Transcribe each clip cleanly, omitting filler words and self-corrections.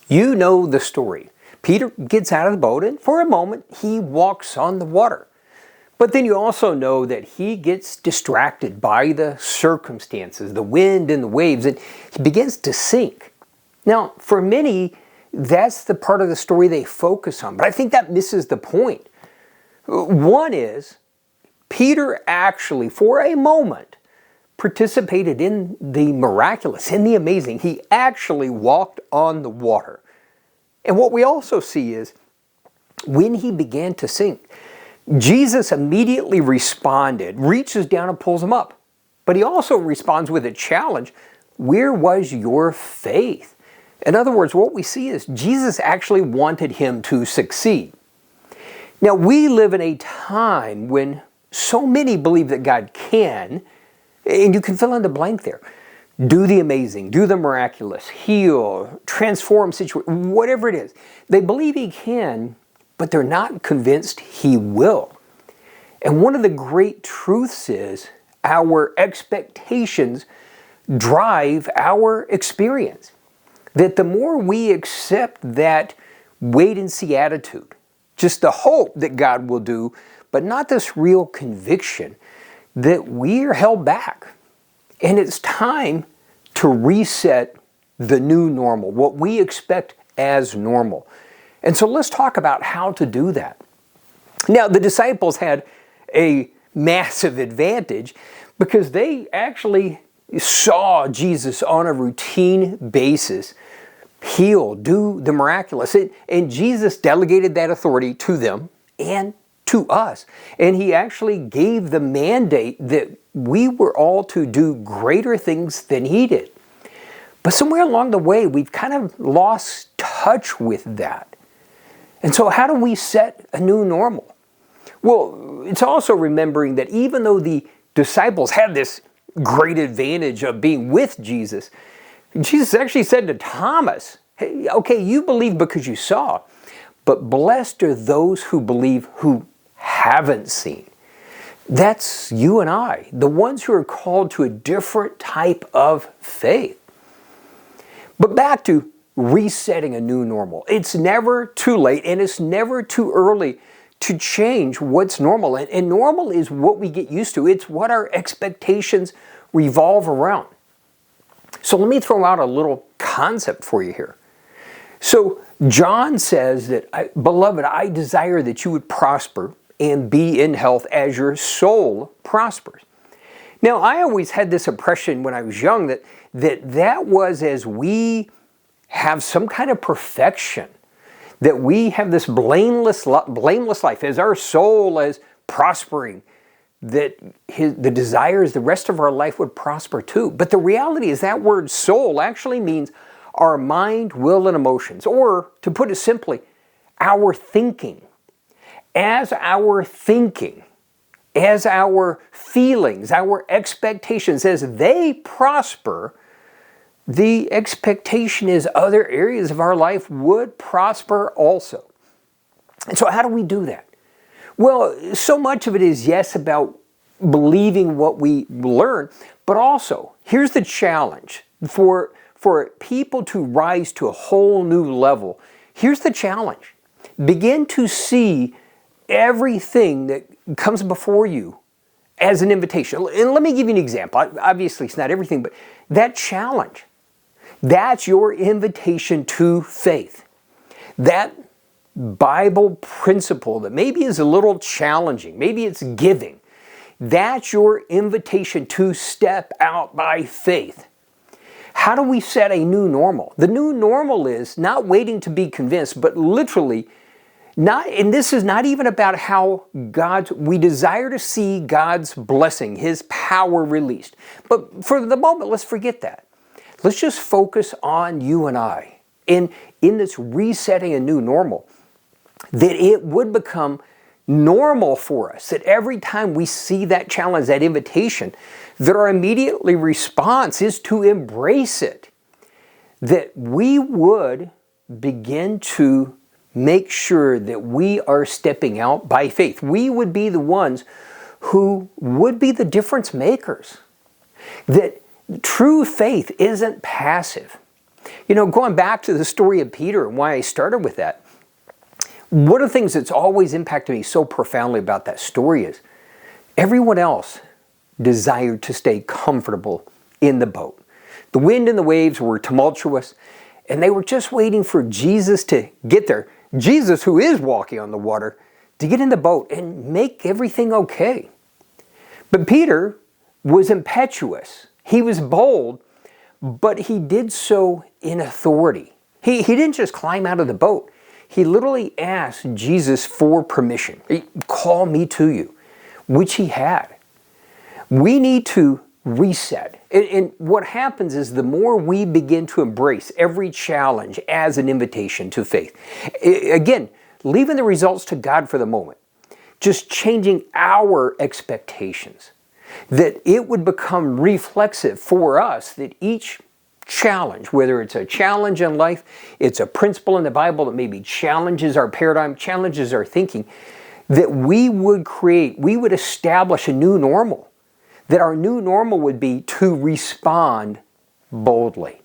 You know the story. Peter gets out of the boat and for a moment he walks on the water. But then you also know that he gets distracted by the circumstances, the wind and the waves, and he begins to sink. Now, for many, that's the part of the story they focus on, but I think that misses the point. One is, Peter actually, for a moment, participated in the miraculous, in the amazing. He actually walked on the water. And what we also see is, when he began to sink, Jesus immediately responded, reaches down and pulls him up. But he also responds with a challenge. Where was your faith? In other words, what we see is Jesus actually wanted him to succeed. Now, we live in a time when so many believe that God can, and you can fill in the blank there, do the amazing, do the miraculous, heal, transform situations, whatever it is. They believe he can, but they're not convinced he will. And one of the great truths is our expectations drive our experience. That the more we accept that wait and see attitude, just the hope that God will do, but not this real conviction, that we are held back. And it's time to reset the new normal, what we expect as normal. And so let's talk about how to do that. Now, the disciples had a massive advantage because they actually saw Jesus on a routine basis heal, do the miraculous. And Jesus delegated that authority to them and to us. And he actually gave the mandate that we were all to do greater things than he did. But somewhere along the way, we've kind of lost touch with that. And so how do we set a new normal? Well, it's also remembering that even though the disciples had this great advantage of being with Jesus, Jesus actually said to Thomas, hey, okay, you believe because you saw, but blessed are those who believe who haven't seen. That's you and I, the ones who are called to a different type of faith. But back to resetting a new normal. It's never too late and it's never too early to change what's normal. And normal is what we get used to. It's what our expectations revolve around. So let me throw out a little concept for you here. So John says that, beloved, I desire that you would prosper and be in health as your soul prospers. Now, I always had this impression when I was young that was as we have some kind of perfection, that we have this blameless life, as our soul is prospering, that the desires, the rest of our life would prosper too. But the reality is that word soul actually means our mind, will, and emotions, or to put it simply, our thinking. As our thinking, as our feelings, our expectations, as they prosper, the expectation is other areas of our life would prosper also. And so how do we do that? Well, so much of it is, yes, about believing what we learn, but also, here's the challenge for people to rise to a whole new level. Here's the challenge. Begin to see everything that comes before you as an invitation. And let me give you an example. Obviously, it's not everything, but that challenge, that's your invitation to faith. That Bible principle that maybe is a little challenging, maybe it's giving, that's your invitation to step out by faith. How do we set a new normal? The new normal is not waiting to be convinced, but literally and this is not even about how we desire to see God's blessing, His power released. But for the moment, let's forget that. Let's just focus on you and I. In this resetting a new normal, that it would become normal for us, that every time we see that challenge, that invitation, that our immediately response is to embrace it. That we would begin to make sure that we are stepping out by faith. We would be the ones who would be the difference makers. That true faith isn't passive. Going back to the story of Peter and why I started with that, one of the things that's always impacted me so profoundly about that story is everyone else desired to stay comfortable in the boat. The wind and the waves were tumultuous, and they were just waiting for Jesus to get there. Jesus, who is walking on the water, to get in the boat and make everything okay. But Peter was impetuous. He was bold, but he did so in authority. He didn't just climb out of the boat. He literally asked Jesus for permission. Call me to you, which he had. We need to reset. And what happens is the more we begin to embrace every challenge as an invitation to faith, again, leaving the results to God for the moment, just changing our expectations, that it would become reflexive for us that each challenge, whether it's a challenge in life, it's a principle in the Bible that maybe challenges our paradigm, challenges our thinking, that we would establish a new normal, that our new normal would be to respond boldly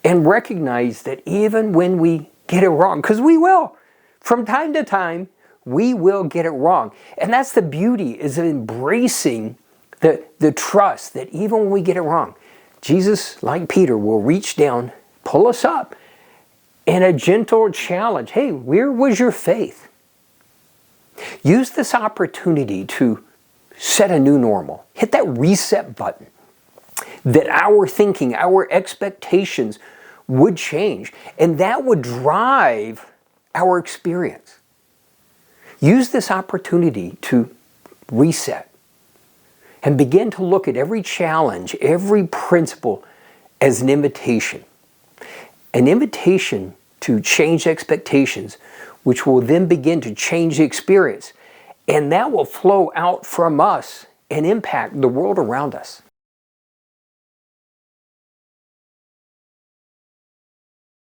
and recognize that even when we get it wrong, because we will, from time to time, we will get it wrong. And that's the beauty, is embracing the trust that even when we get it wrong, Jesus, like Peter, will reach down, pull us up, and a gentle challenge. Hey, where was your faith? Use this opportunity to set a new normal. Hit that reset button. That our thinking, our expectations would change, and that would drive our experience. Use this opportunity to reset and begin to look at every challenge, every principle as an invitation to change expectations, which will then begin to change the experience. And that will flow out from us and impact the world around us.